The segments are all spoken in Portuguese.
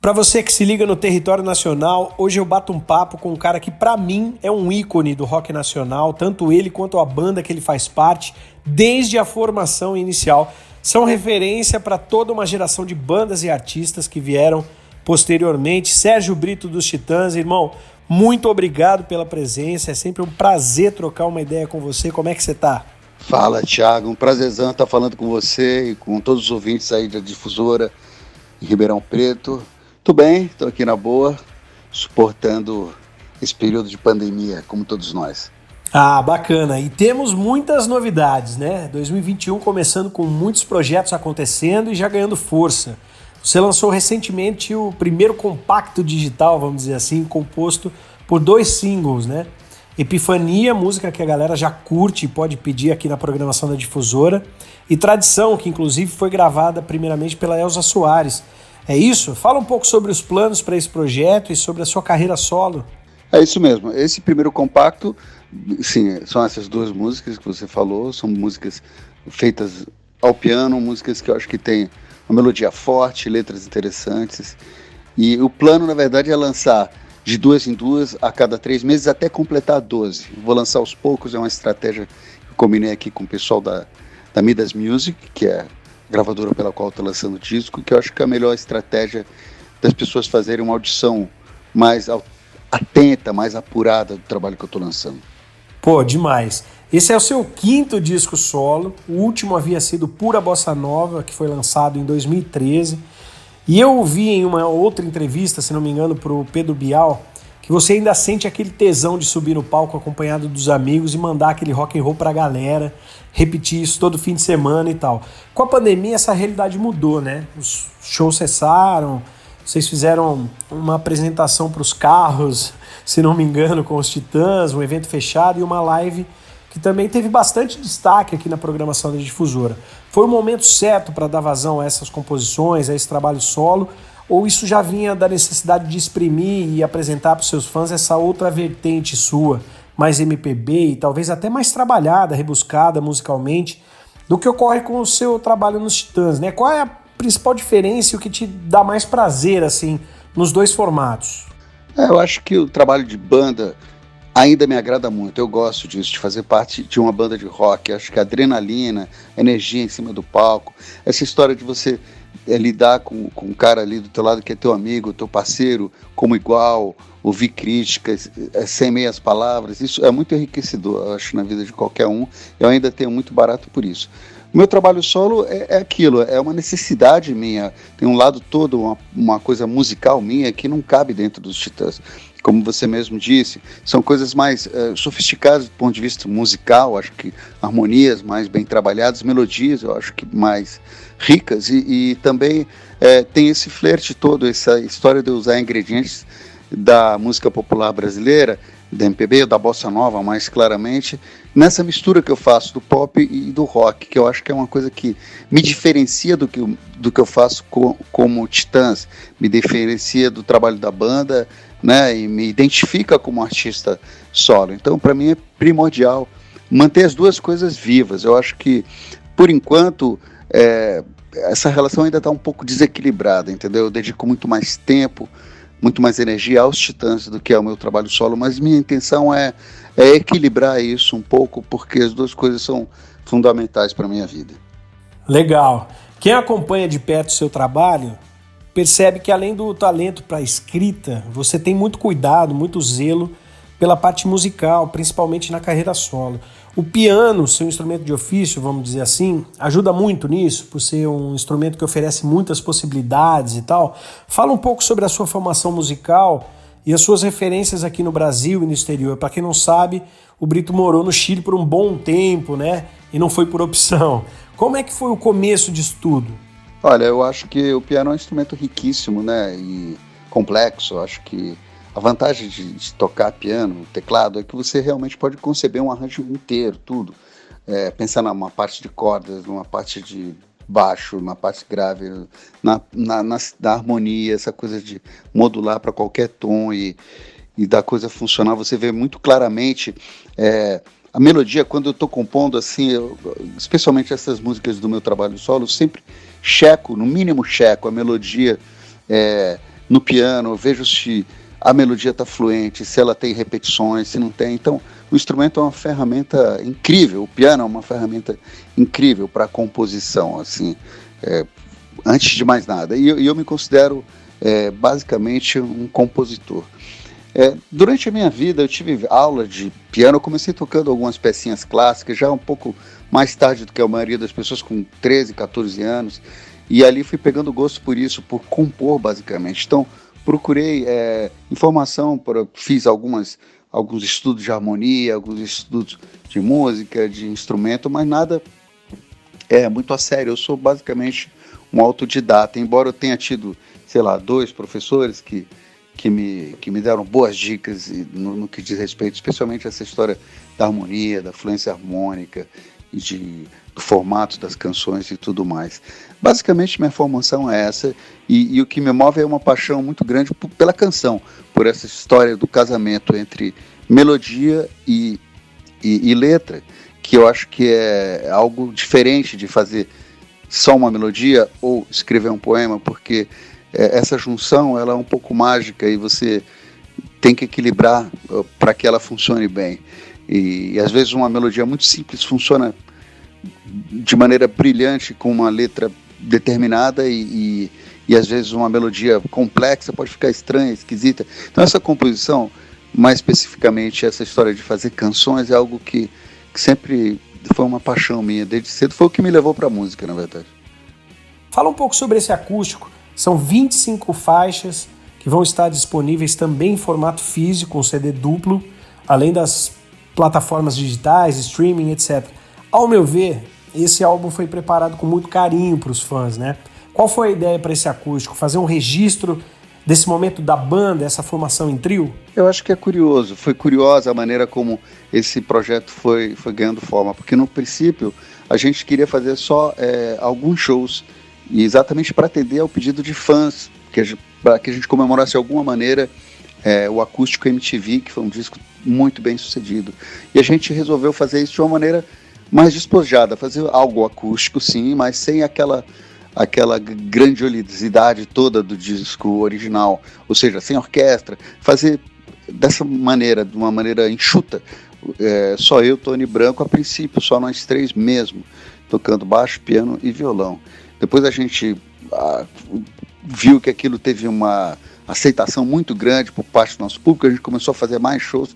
Para você que se liga no território nacional, hoje eu bato um papo com um cara que para mim é um ícone do rock nacional, tanto ele quanto a banda que ele faz parte, desde a formação inicial. São referência para toda uma geração de bandas e artistas que vieram posteriormente. Sérgio Brito dos Titãs, irmão, muito obrigado pela presença, é sempre um prazer trocar uma ideia com você. Como é que você tá? Fala, Thiago, um prazerzão estar falando com você e com todos os ouvintes aí da Difusora em Ribeirão Preto. Tô bem, tô aqui na boa, suportando esse período de pandemia, como todos nós. Ah, bacana. E temos muitas novidades, né? 2021 começando com muitos projetos acontecendo e já ganhando força. Você lançou recentemente o primeiro compacto digital, vamos dizer assim, composto por 2 singles, né? Epifania, música que a galera já curte e pode pedir aqui na programação da Difusora, e Tradição, que inclusive foi gravada primeiramente pela Elza Soares. É isso? Fala um pouco sobre os planos para esse projeto e sobre a sua carreira solo. É isso mesmo, esse primeiro compacto, sim, são essas 2 músicas que você falou, são músicas feitas ao piano, músicas que eu acho que tem uma melodia forte, letras interessantes, e o plano na verdade é lançar de 2 em 2 a cada 3 meses até completar 12. Vou lançar aos poucos, é uma estratégia que eu combinei aqui com o pessoal da Midas Music, que é a gravadora pela qual estou lançando o disco, que eu acho que é a melhor estratégia das pessoas fazerem uma audição mais atenta, mais apurada do trabalho que eu estou lançando. Pô, demais. Esse é o seu 5º disco solo, o último havia sido Pura Bossa Nova, que foi lançado em 2013. E eu ouvi em uma outra entrevista, se não me engano, pro Pedro Bial, que você ainda sente aquele tesão de subir no palco acompanhado dos amigos e mandar aquele rock and roll pra galera, repetir isso todo fim de semana e tal. Com a pandemia essa realidade mudou, né? Os shows cessaram, vocês fizeram uma apresentação pros carros, se não me engano, com os Titãs, um evento fechado e uma live que também teve bastante destaque aqui na programação da Difusora. Foi o momento certo para dar vazão a essas composições, a esse trabalho solo, ou isso já vinha da necessidade de exprimir e apresentar para os seus fãs essa outra vertente sua, mais MPB e talvez até mais trabalhada, rebuscada musicalmente, do que ocorre com o seu trabalho nos Titãs, né? Qual é a principal diferença e o que te dá mais prazer, assim, nos 2 formatos? Eu acho que o trabalho de banda ainda me agrada muito, eu gosto disso, de fazer parte de uma banda de rock. Acho que a adrenalina, a energia em cima do palco, essa história de você lidar com um cara ali do teu lado que é teu amigo, teu parceiro, como igual, ouvir críticas sem meias palavras, isso é muito enriquecedor, eu acho, na vida de qualquer um. Eu ainda tenho muito barato por isso. O meu trabalho solo é aquilo, é uma necessidade minha, tem um lado todo, uma coisa musical minha que não cabe dentro dos Titãs. Como você mesmo disse, são coisas mais sofisticadas do ponto de vista musical, acho que harmonias mais bem trabalhadas, melodias eu acho que mais ricas, e também tem esse flerte todo, essa história de usar ingredientes da música popular brasileira, da MPB, da bossa nova mais claramente, nessa mistura que eu faço do pop e do rock, que eu acho que é uma coisa que me diferencia do que eu faço como Titãs, me diferencia do trabalho da banda, né, e me identifica como artista solo. Então, para mim é primordial manter as 2 coisas vivas. Eu acho que, por enquanto, essa relação ainda está um pouco desequilibrada, entendeu? Eu dedico muito mais tempo, muito mais energia aos Titãs do que ao meu trabalho solo, mas minha intenção é equilibrar isso um pouco, porque as 2 coisas são fundamentais para a minha vida. Legal. Quem acompanha de perto o seu trabalho percebe que além do talento para a escrita, você tem muito cuidado, muito zelo pela parte musical, principalmente na carreira solo. O piano, seu instrumento de ofício, vamos dizer assim, ajuda muito nisso, por ser um instrumento que oferece muitas possibilidades e tal. Fala um pouco sobre a sua formação musical e as suas referências aqui no Brasil e no exterior. Para quem não sabe, o Brito morou no Chile por um bom tempo, né? E não foi por opção. Como é que foi o começo disso tudo? Olha, eu acho que o piano é um instrumento riquíssimo, né, e complexo. Eu acho que a vantagem de tocar piano, teclado, é que você realmente pode conceber um arranjo inteiro, tudo. Pensar numa parte de cordas, numa parte de baixo, numa parte grave, na harmonia, essa coisa de modular para qualquer tom e da coisa funcionar. Você vê muito claramente a melodia, quando eu estou compondo, assim, especialmente essas músicas do meu trabalho solo, sempre checo, no mínimo checo a melodia no piano, eu vejo se a melodia está fluente, se ela tem repetições, se não tem. Então, o instrumento é uma ferramenta incrível, o piano é uma ferramenta incrível para a composição, assim, antes de mais nada. E eu me considero basicamente um compositor. Durante a minha vida eu tive aula de piano, eu comecei tocando algumas pecinhas clássicas, já um pouco mais tarde do que a maioria das pessoas, com 13, 14 anos, e ali fui pegando gosto por isso, por compor basicamente. Então procurei informação, fiz alguns estudos de harmonia, alguns estudos de música, de instrumento, mas nada muito a sério. Eu sou basicamente um autodidata, embora eu tenha tido, sei lá, 2 professores que me deram boas dicas no que diz respeito, especialmente essa história da harmonia, da fluência harmônica e do formato das canções e tudo mais. Basicamente, minha formação é essa, e o que me move é uma paixão muito grande pela canção, por essa história do casamento entre melodia e letra, que eu acho que é algo diferente de fazer só uma melodia ou escrever um poema, porque essa junção ela é um pouco mágica e você tem que equilibrar para que ela funcione bem. E às vezes uma melodia muito simples funciona de maneira brilhante com uma letra determinada e às vezes uma melodia complexa pode ficar estranha, esquisita. Então essa composição, mais especificamente essa história de fazer canções, é algo que sempre foi uma paixão minha desde cedo, foi o que me levou para a música, na verdade. Fala um pouco sobre esse acústico. São 25 faixas que vão estar disponíveis também em formato físico, um CD duplo, além das plataformas digitais, streaming, etc. Ao meu ver, esse álbum foi preparado com muito carinho para os fãs, né? Qual foi a ideia para esse acústico? Fazer um registro desse momento da banda, essa formação em trio? Eu acho que foi curiosa a maneira como esse projeto foi ganhando forma, porque no princípio a gente queria fazer só alguns shows, e exatamente para atender ao pedido de fãs, para que a gente comemorasse de alguma maneira o Acústico MTV, que foi um disco muito bem sucedido. E a gente resolveu fazer isso de uma maneira mais despojada, fazer algo acústico sim, mas sem aquela grandiosidade toda do disco original, ou seja, sem orquestra, fazer dessa maneira, de uma maneira enxuta, só eu, Tony Branco, a princípio, só nós 3 mesmo, tocando baixo, piano e violão. Depois a gente viu que aquilo teve uma aceitação muito grande por parte do nosso público, a gente começou a fazer mais shows,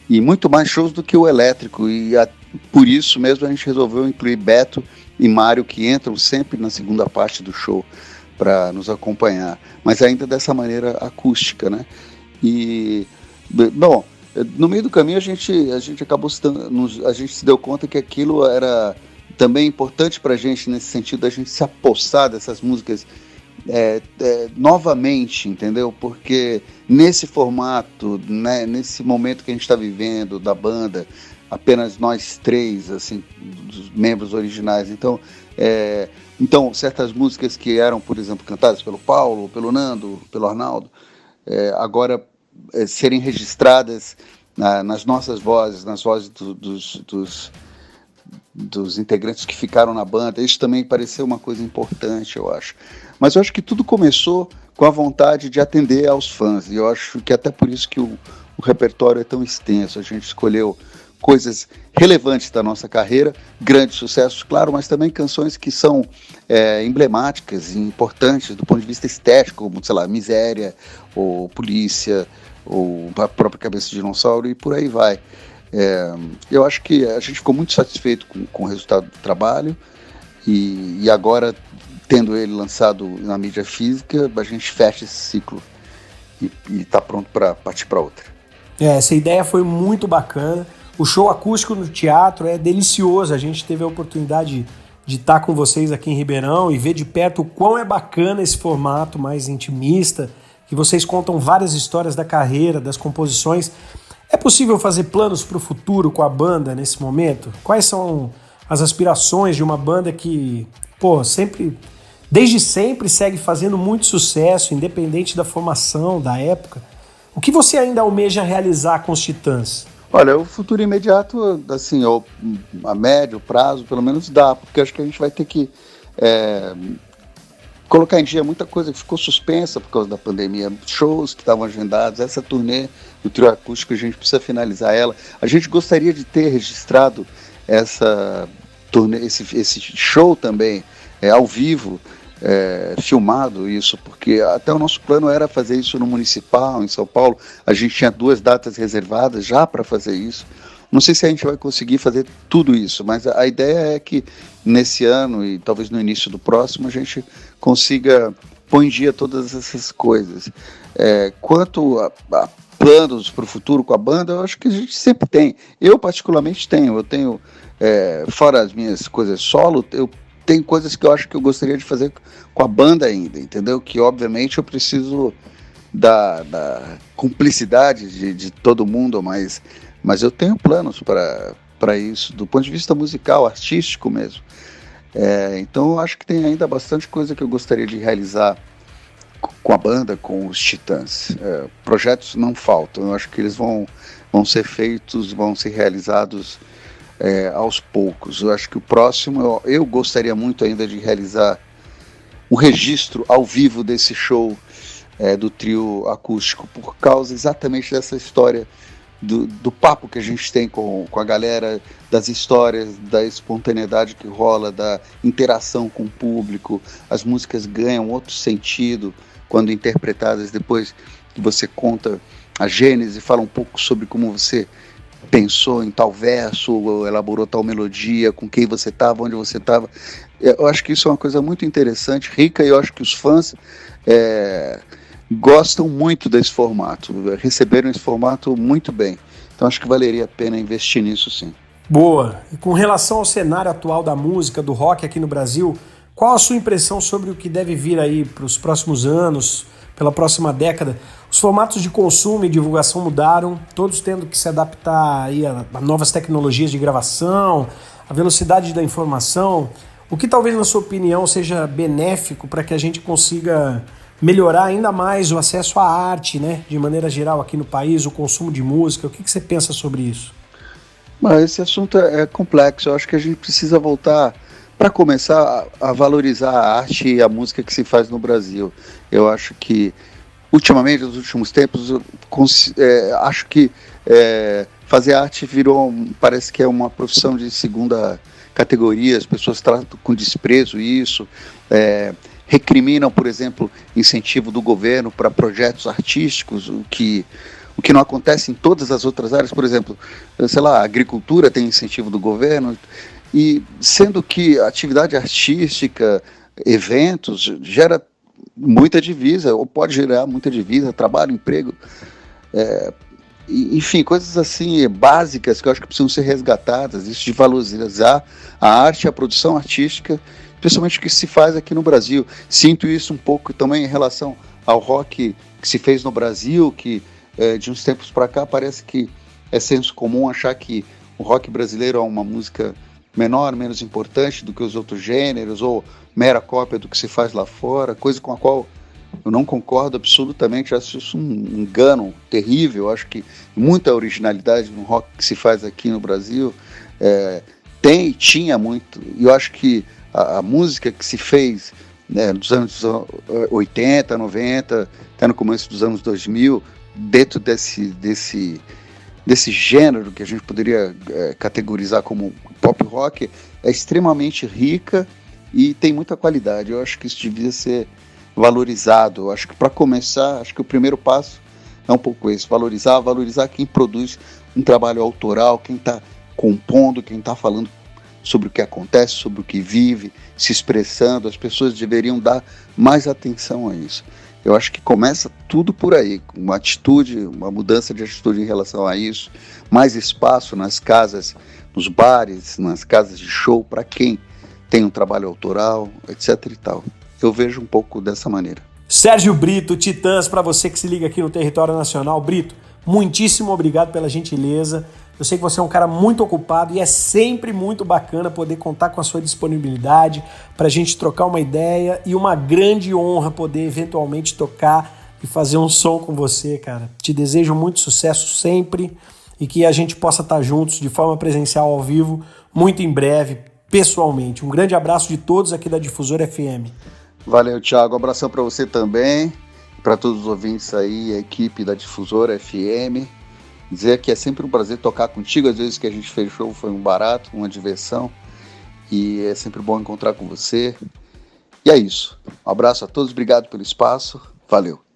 e muito mais shows do que o elétrico, e por isso mesmo a gente resolveu incluir Beto e Mário, que entram sempre na segunda parte do show para nos acompanhar, mas ainda dessa maneira acústica, né? E, bom, no meio do caminho a gente acabou a gente se deu conta que aquilo era também importante para a gente, nesse sentido da gente se apossar dessas músicas novamente, entendeu? Porque nesse formato, né, nesse momento que a gente está vivendo da banda, apenas nós 3, assim, dos membros originais, então certas músicas que eram, por exemplo, cantadas pelo Paulo, pelo Nando, pelo Arnaldo, agora serem registradas nas nossas vozes, nas vozes dos integrantes que ficaram na banda, isso também pareceu uma coisa importante, eu acho. Mas eu acho que tudo começou com a vontade de atender aos fãs, e eu acho que até por isso que o repertório é tão extenso. A gente escolheu coisas relevantes da nossa carreira, grandes sucessos, claro, mas também canções que são emblemáticas e importantes do ponto de vista estético, como, sei lá, Miséria, ou Polícia, ou a própria Cabeça de Dinossauro, e por aí vai. Eu acho que a gente ficou muito satisfeito com o resultado do trabalho, e agora, tendo ele lançado na mídia física, a gente fecha esse ciclo e está pronto para partir para outra. Essa ideia foi muito bacana. O show acústico no teatro é delicioso. A gente teve a oportunidade de estar com vocês aqui em Ribeirão e ver de perto o quão é bacana esse formato mais intimista, que vocês contam várias histórias da carreira, das composições. É possível fazer planos para o futuro com a banda nesse momento? Quais são as aspirações de uma banda que, desde sempre segue fazendo muito sucesso, independente da formação, da época? O que você ainda almeja realizar com os Titãs? Olha, o futuro imediato, assim, a médio prazo, pelo menos dá, porque acho que a gente vai ter que colocar em dia muita coisa que ficou suspensa por causa da pandemia, shows que estavam agendados, essa turnê do trio acústico, a gente precisa finalizar ela. A gente gostaria de ter registrado essa turnê, esse show também, ao vivo, filmado isso, porque até o nosso plano era fazer isso no Municipal, em São Paulo. A gente tinha 2 datas reservadas já para fazer isso. Não sei se a gente vai conseguir fazer tudo isso, mas a ideia é que nesse ano e talvez no início do próximo a gente consiga pôr em dia todas essas coisas. Quanto a planos para o futuro com a banda, eu acho que a gente sempre tem. Eu particularmente tenho. Eu tenho, fora as minhas coisas solo, eu tenho coisas que eu acho que eu gostaria de fazer com a banda ainda, entendeu? Que obviamente eu preciso da cumplicidade de todo mundo, mas eu tenho planos para isso, do ponto de vista musical, artístico mesmo. Então eu acho que tem ainda bastante coisa que eu gostaria de realizar com a banda, com os Titãs. Projetos não faltam, eu acho que eles vão ser feitos, vão ser realizados aos poucos. Eu acho que o próximo, eu gostaria muito ainda de realizar um registro ao vivo desse show do trio acústico, por causa exatamente dessa história do papo que a gente tem com a galera, das histórias, da espontaneidade que rola, da interação com o público. As músicas ganham outro sentido quando interpretadas, depois que você conta a gênese, fala um pouco sobre como você pensou em tal verso, ou elaborou tal melodia, com quem você estava, onde você estava. Eu acho que isso é uma coisa muito interessante, rica, e eu acho que os fãs gostam muito desse formato, receberam esse formato muito bem. Então acho que valeria a pena investir nisso, sim. Boa. E com relação ao cenário atual da música, do rock aqui no Brasil, qual a sua impressão sobre o que deve vir aí para os próximos anos, pela próxima década? Os formatos de consumo e divulgação mudaram, todos tendo que se adaptar aí a novas tecnologias de gravação, a velocidade da informação. O que talvez, na sua opinião, seja benéfico para que a gente consiga melhorar ainda mais o acesso à arte, né, de maneira geral aqui no país, o consumo de música? O que você pensa sobre isso? Mas esse assunto é complexo. Eu acho que a gente precisa voltar, para começar, a valorizar a arte e a música que se faz no Brasil. Eu acho que, ultimamente, nos últimos tempos, acho que fazer arte parece que é uma profissão de segunda categoria. As pessoas tratam com desprezo isso, recriminam, por exemplo, incentivo do governo para projetos artísticos, o que não acontece em todas as outras áreas. Por exemplo, sei lá, a agricultura tem incentivo do governo, e sendo que a atividade artística, eventos, gera muita divisa, ou pode gerar muita divisa, trabalho, emprego, enfim, coisas assim básicas que eu acho que precisam ser resgatadas, isso de valorizar a arte e a produção artística, especialmente o que se faz aqui no Brasil. Sinto isso um pouco também em relação ao rock que se fez no Brasil, que de uns tempos para cá parece que é senso comum achar que o rock brasileiro é uma música menor, menos importante do que os outros gêneros, ou mera cópia do que se faz lá fora, coisa com a qual eu não concordo absolutamente. Eu acho isso um engano terrível. Eu acho que muita originalidade no rock que se faz aqui no Brasil tem e tinha muito, e eu acho que a música que se fez dos anos 80, 90, até no começo dos anos 2000, dentro desse gênero que a gente poderia categorizar como pop rock, é extremamente rica e tem muita qualidade. Eu acho que isso devia ser valorizado. Eu acho que, para começar, acho que o primeiro passo é um pouco esse: valorizar quem produz um trabalho autoral, quem está compondo, quem está falando sobre o que acontece, sobre o que vive, se expressando. As pessoas deveriam dar mais atenção a isso. Eu acho que começa tudo por aí, uma atitude, uma mudança de atitude em relação a isso, mais espaço nas casas, nos bares, nas casas de show, para quem tem um trabalho autoral, etc e tal. Eu vejo um pouco dessa maneira. Sérgio Brito, Titãs, para você que se liga aqui no Território Nacional. Brito, muitíssimo obrigado pela gentileza. Eu sei que você é um cara muito ocupado e é sempre muito bacana poder contar com a sua disponibilidade para a gente trocar uma ideia, e uma grande honra poder eventualmente tocar e fazer um som com você, cara. Te desejo muito sucesso sempre e que a gente possa estar juntos de forma presencial, ao vivo, muito em breve, pessoalmente. Um grande abraço de todos aqui da Difusora FM. Valeu, Thiago. Um abração para você também, para todos os ouvintes aí, a equipe da Difusora FM. Dizer que é sempre um prazer tocar contigo. Às vezes que a gente fez show foi um barato, uma diversão. E é sempre bom encontrar com você. E é isso. Um abraço a todos, obrigado pelo espaço. Valeu.